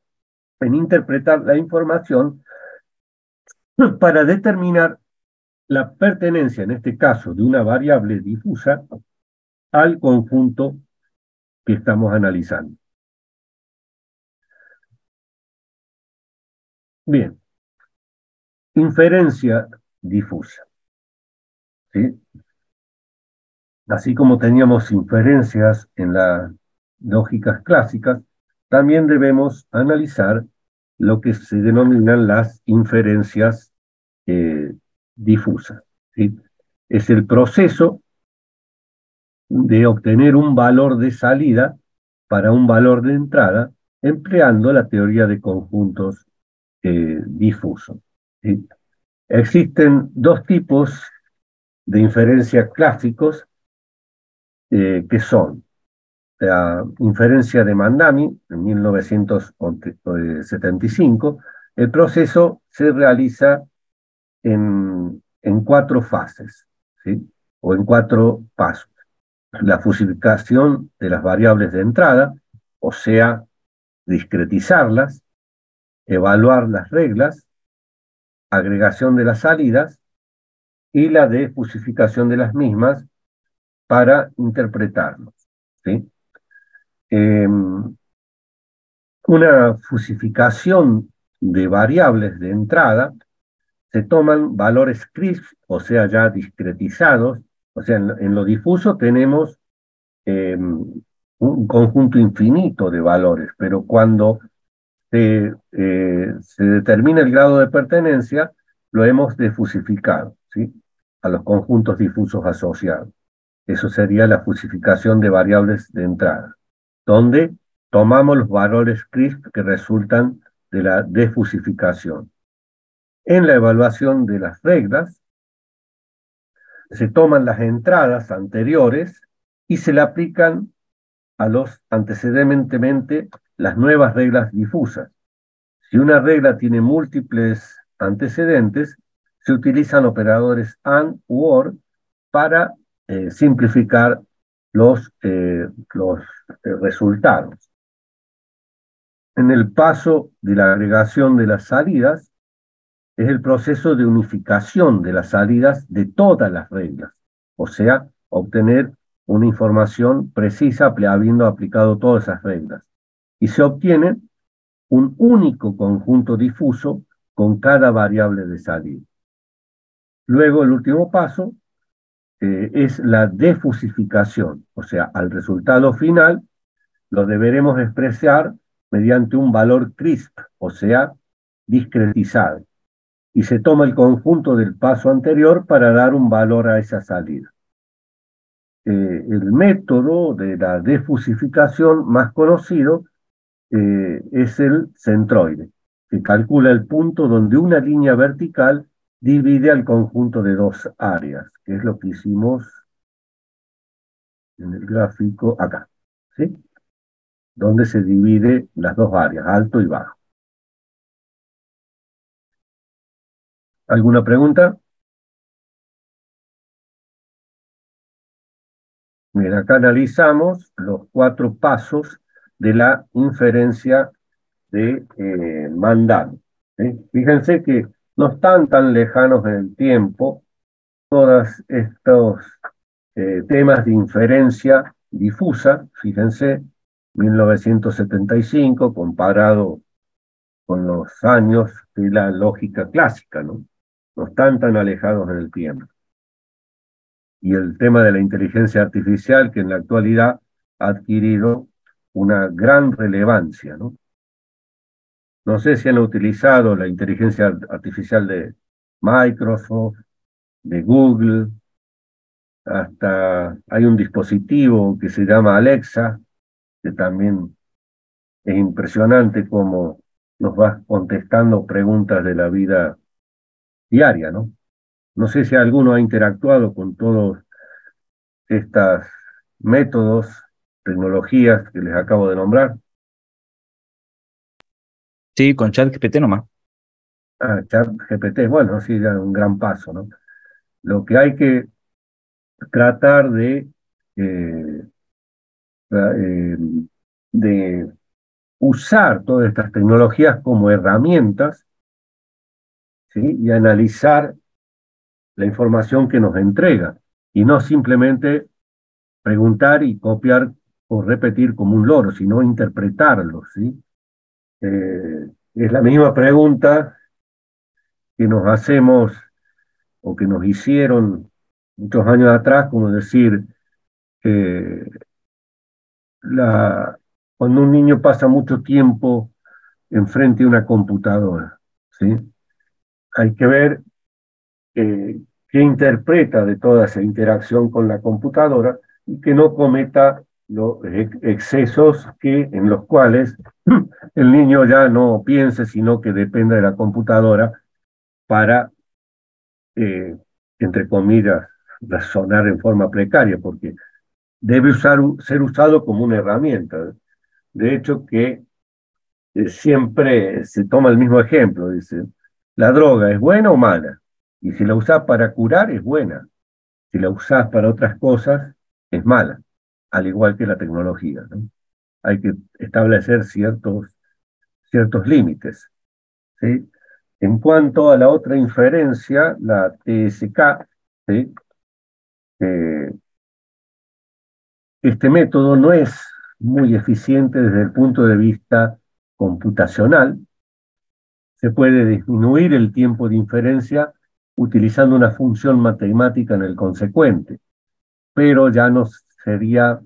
en interpretar la información para determinar la pertenencia, en este caso, de una variable difusa al conjunto que estamos analizando. Bien, inferencia difusa. ¿Sí? Así como teníamos inferencias en las lógicas clásicas, también debemos analizar lo que se denominan las inferencias difusas. ¿Sí? Es el proceso de obtener un valor de salida para un valor de entrada, empleando la teoría de conjuntos difusos. ¿Sí? Existen dos tipos de inferencia clásicos que son la inferencia de Mandami en 1975. El proceso se realiza en cuatro fases, ¿sí? O en cuatro pasos. La fusificación de las variables de entrada, o sea, discretizarlas, evaluar las reglas, agregación de las salidas y la desfusificación de las mismas para interpretarlos. ¿Sí? Una fusificación de variables de entrada, se toman valores crisp, o sea, ya discretizados. O sea, en lo difuso tenemos un conjunto infinito de valores, pero cuando se determina el grado de pertenencia, lo hemos defusificado, ¿sí? A los conjuntos difusos asociados. Eso sería la fusificación de variables de entrada, donde tomamos los valores CRISP que resultan de la defusificación. En la evaluación de las reglas, se toman las entradas anteriores y se le aplican a los antecedentemente las nuevas reglas difusas. Si una regla tiene múltiples antecedentes, se utilizan operadores AND u OR para simplificar los resultados. En el paso de la agregación de las salidas, es el proceso de unificación de las salidas de todas las reglas, o sea, obtener una información precisa habiendo aplicado todas esas reglas. Y se obtiene un único conjunto difuso con cada variable de salida. Luego, el último paso es la defusificación, o sea, al resultado final lo deberemos expresar mediante un valor CRISP, o sea, discretizado, y se toma el conjunto del paso anterior para dar un valor a esa salida. El método de la defusificación más conocido es el centroide, que calcula el punto donde una línea vertical divide al conjunto de dos áreas, que es lo que hicimos en el gráfico acá, ¿sí? Donde se divide las dos áreas, alto y bajo. ¿Alguna pregunta? Bien, acá analizamos los 4 pasos de la inferencia de Mandan, ¿sí? Fíjense que no están tan lejanos en el tiempo todos estos temas de inferencia difusa. Fíjense, 1975 comparado con los años de la lógica clásica, ¿no? No están tan alejados en el tiempo. Y el tema de la inteligencia artificial, que en la actualidad ha adquirido una gran relevancia, ¿no? No sé si han utilizado la inteligencia artificial de Microsoft, de Google, hasta hay un dispositivo que se llama Alexa, que también es impresionante cómo nos va contestando preguntas de la vida diaria, ¿no? No sé si alguno ha interactuado con todos estos métodos, tecnologías que les acabo de nombrar. Sí, con ChatGPT nomás. ChatGPT, bueno, sí, ya un gran paso, ¿no? Lo que hay que tratar eh, eh, de usar todas estas tecnologías como herramientas, ¿sí? Y analizar la información que nos entrega, y no simplemente preguntar y copiar o repetir como un loro, sino interpretarlo, ¿sí? Es la misma pregunta que nos hacemos o que nos hicieron muchos años atrás, como decir, eh, cuando un niño pasa mucho tiempo enfrente de una computadora, ¿sí? Hay que ver qué interpreta de toda esa interacción con la computadora y que no cometa los excesos en los cuales el niño ya no piense, sino que dependa de la computadora para, eh, entre comillas, razonar en forma precaria, porque debe ser usado como una herramienta. De hecho, que siempre se toma el mismo ejemplo, dice, ¿la droga es buena o mala? Y si la usás para curar, es buena. Si la usás para otras cosas, es mala, al igual que la tecnología, ¿no? Hay que establecer ciertos límites, ¿sí? En cuanto a la otra inferencia, la TSK, ¿sí? Eh, este método no es muy eficiente desde el punto de vista computacional. Se puede disminuir el tiempo de inferencia utilizando una función matemática en el consecuente, pero ya no sería,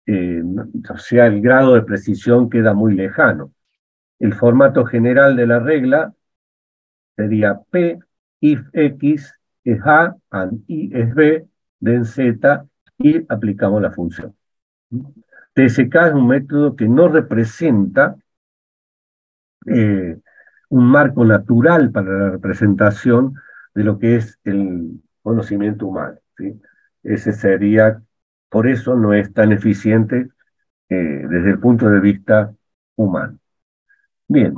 o sea, el grado de precisión queda muy lejano. El formato general de la regla sería P, if X es A, and Y es B, den Z, y aplicamos la función. TSK es un método que no representa un marco natural para la representación de lo que es el conocimiento humano, ¿sí? Ese sería, por eso no es tan eficiente desde el punto de vista humano. Bien,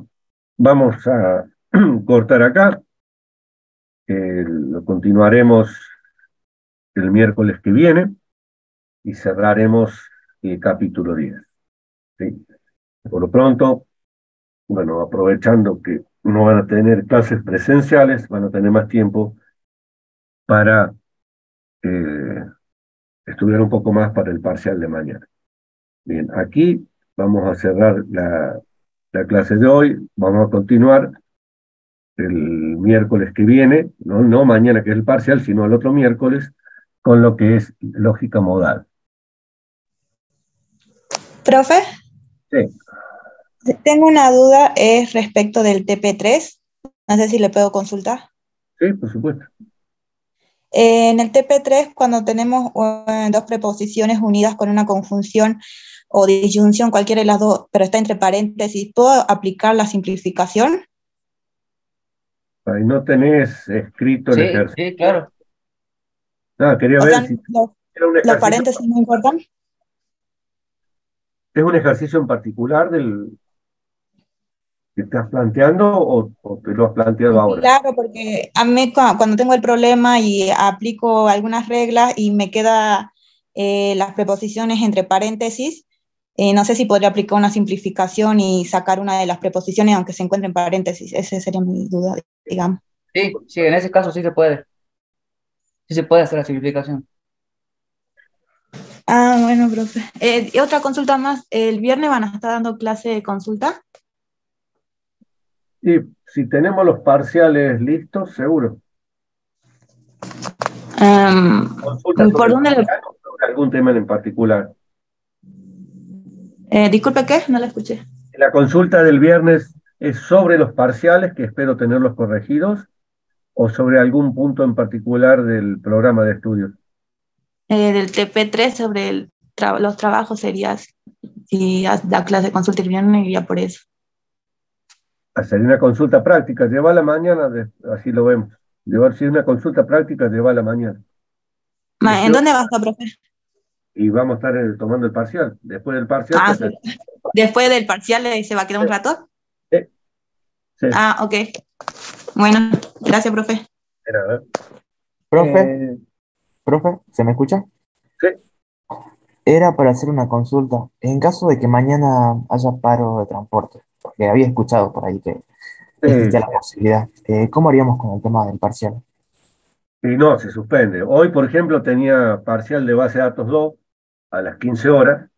vamos a cortar acá, lo continuaremos el miércoles que viene y cerraremos el capítulo 10, ¿sí? Por lo pronto, bueno, aprovechando que no van a tener clases presenciales, van a tener más tiempo para eh, estudiar un poco más para el parcial de mañana. Bien, aquí vamos a cerrar la clase de hoy, vamos a continuar el miércoles que viene, no mañana que es el parcial, sino el otro miércoles, con lo que es lógica modal. Profe, Sí, tengo una duda, es respecto del TP3. No sé si le puedo consultar. sí, por supuesto. En el TP3, cuando tenemos dos preposiciones unidas con una conjunción o disyunción, cualquiera de las dos, pero está entre paréntesis, ¿puedo aplicar la simplificación? Ahí no tenés escrito el Sí, ejercicio. sí, claro. Ah, quería O sea, ver si era un los ejercicio, paréntesis no importan. ¿es un ejercicio en particular del que estás planteando o te lo has planteado ahora? Claro, porque a mí cuando tengo el problema y aplico algunas reglas y me queda las preposiciones entre paréntesis, no sé si podría aplicar una simplificación y sacar una de las preposiciones aunque se encuentre en paréntesis. Esa sería mi duda, digamos. Sí, sí, en ese caso sí se puede. Sí se puede hacer la simplificación. Ah, bueno, profe. Y otra consulta más. ¿El viernes van a estar dando clase de consulta? Y si tenemos los parciales listos, seguro. Consulta sobre ¿Por el dónde parcial o sobre algún tema en particular. disculpe, ¿qué? No la escuché. La consulta del viernes es sobre los parciales, que espero tenerlos corregidos, o sobre algún punto en particular del programa de estudios. Del TP3 sobre los trabajos sería si da clase de consulta el viernes, iría por eso. Hacer una consulta práctica, lleva a la mañana, así lo vemos. Si es una consulta práctica, lleva a la mañana. ¿En dónde va a estar, profe? Y vamos a estar tomando el parcial. Después del parcial te Ah, haces. sí. Después del parcial se va a quedar un rato. Sí, sí. Ah, ok. Bueno, gracias, profe. Era, a ver. Profe, profe, ¿se me escucha? Sí, Era para hacer una consulta. En caso de que mañana haya paro de transporte, porque había escuchado por ahí que existía la sí. posibilidad, ¿cómo haríamos con el tema del parcial? Y no, se suspende. Hoy, por ejemplo, tenía parcial de base de datos 2 a las 15 horas.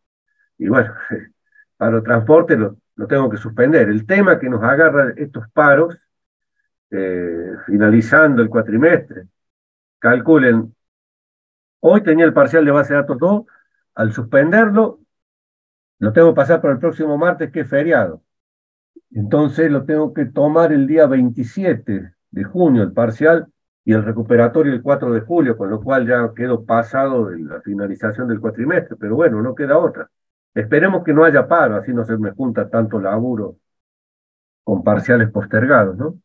Y bueno, para el transporte lo tengo que suspender. El tema que nos agarra estos paros, finalizando el cuatrimestre, calculen, hoy tenía el parcial de base de datos 2, al suspenderlo, lo tengo que pasar para el próximo martes, que es feriado. Entonces lo tengo que tomar el día 27 de junio, el parcial, y el recuperatorio el 4 de julio, con lo cual ya quedo pasado de la finalización del cuatrimestre, pero bueno, no queda otra. Esperemos que no haya paro, así no se me junta tanto laburo con parciales postergados, ¿no?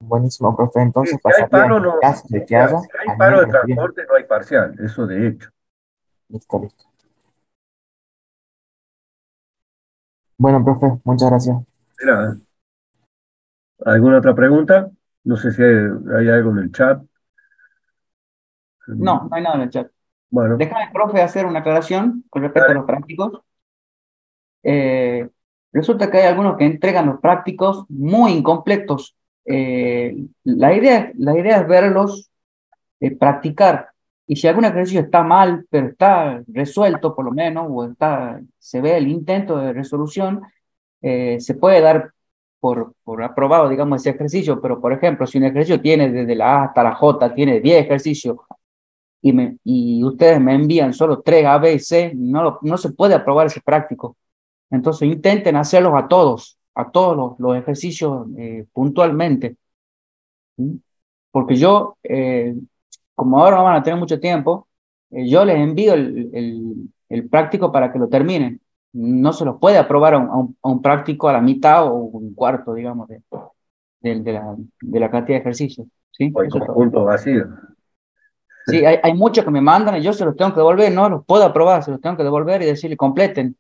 Buenísimo, profe. Sí, Entonces si hay pasaría paro, en no, caso de que mira, haya si hay al paro de miércoles que viene. transporte, no hay parcial, eso de hecho. Listo, listo. Bueno, profe, muchas gracias. Mira, ¿alguna otra pregunta? No sé si hay algo en el chat. No, no hay nada en el chat. Bueno, Déjame, profe, hacer una aclaración con respecto a dale. los prácticos. Eh, Resulta que hay algunos que entregan los prácticos muy incompletos. La idea es verlos, practicar. Y si algún ejercicio está mal, pero está resuelto por lo menos, o se ve el intento de resolución, se puede dar por aprobado, digamos, ese ejercicio. Pero, por ejemplo, si un ejercicio tiene desde la A hasta la J, tiene 10 ejercicios, y ustedes me envían solo 3 A, B y C, no se puede aprobar ese práctico. Entonces intenten hacerlos a todos los ejercicios puntualmente. ¿Sí? Porque yo, como ahora no van a tener mucho tiempo, yo les envío el práctico para que lo terminen. No se los puede aprobar a un práctico a la mitad o un cuarto, digamos, de la cantidad de ejercicios. ¿Sí? O hay Eso es todo. conjuntos vacíos. Sí, hay muchos que me mandan y yo se los tengo que devolver, no los puedo aprobar, se los tengo que devolver y decirle completen.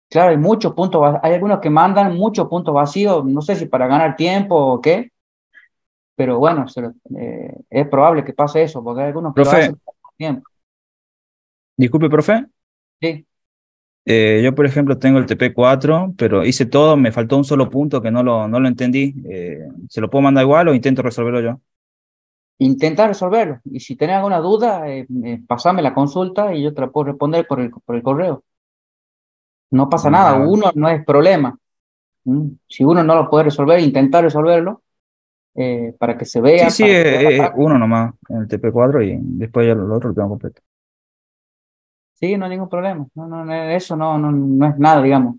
Claro, hay muchos puntos, hay algunos que mandan muchos puntos vacíos, no sé si para ganar tiempo o qué, pero bueno, es probable que pase eso, porque hay algunos que lo Profe, hacen por tiempo. disculpe, profe. Sí, Yo, por ejemplo, tengo el TP4, pero hice todo, me faltó un solo punto que no lo entendí. ¿Se lo puedo mandar igual o intento resolverlo yo? intenta resolverlo. Y si tenés alguna duda, pasame la consulta y yo te la puedo responder por el correo. No pasa nada, Ya. uno no es problema. Si uno no lo puede resolver, intentar resolverlo para que se Sí, vea, sí, para que se vea la uno práctica. nomás en el TP4 y después ya lo otro lo tengo completo. Sí, no hay ningún problema. Eso no es nada, digamos.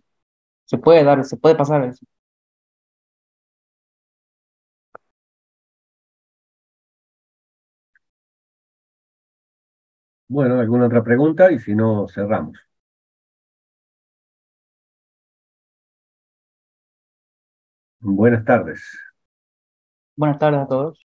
Se puede dar, se puede pasar eso. Bueno, ¿alguna otra pregunta? Y si no, cerramos. Buenas tardes. Buenas tardes a todos.